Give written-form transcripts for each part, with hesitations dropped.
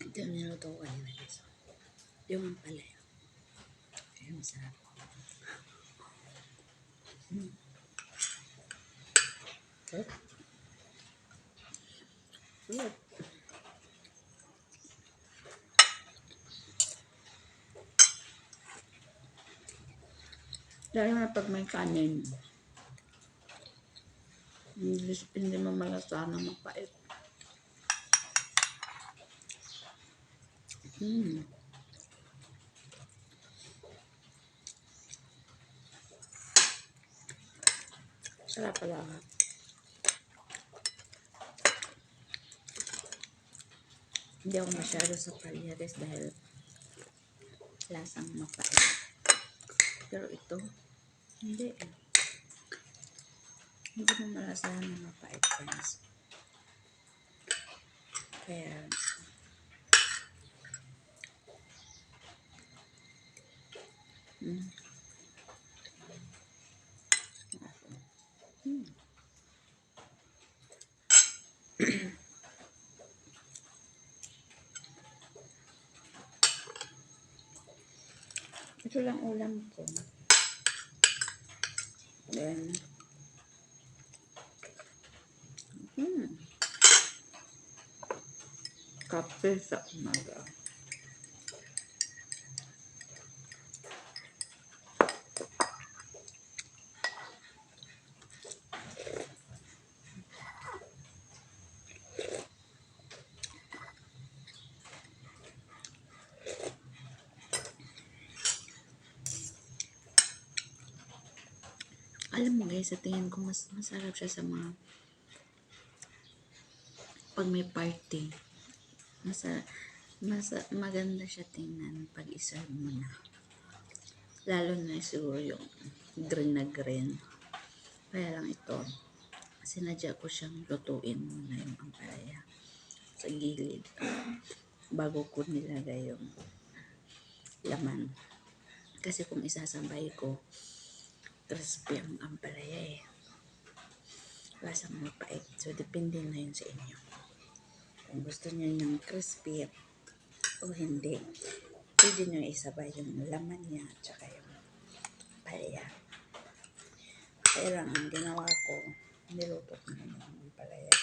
Ito yung niluto ko kanina guys. Yung ampalaya. Kaya masarap. Sarap. Sarap. Dahil nga pag may kanin, hindi mo malasahan ng mapait. Sarap pala. Hindi ako masyado sa palyares dahil lasang mapait. Pero ito, hindi eh. Hindi mo malasahan ng mapait guys. Kaya, ito lang ulam ko. Then, kape sa umaga. Alam mo guys, sa tingin ko mas masarap siya sa mga pag may party. Maganda siya tingnan pag iserve mo na. Lalo na siguro yung green na green. Kaya lang ito, sinadya ko siyang lutuin muna yung ampalaya sa gilid bago ko nilagay yung laman. Kasi kung isasabay ko, crispy ang ampalaya eh. Lasang mapait. So, depende na yun sa inyo. Kung gusto niyo ng crispy o hindi, pwede nyo isabay yung laman niya at saka yung palaya. Kaya lang, ang ginawa ko, niluto ko na yung ampalaya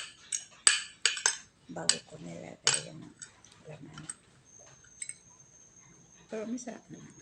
bago ko nilagay yung laman. Pero masarap naman.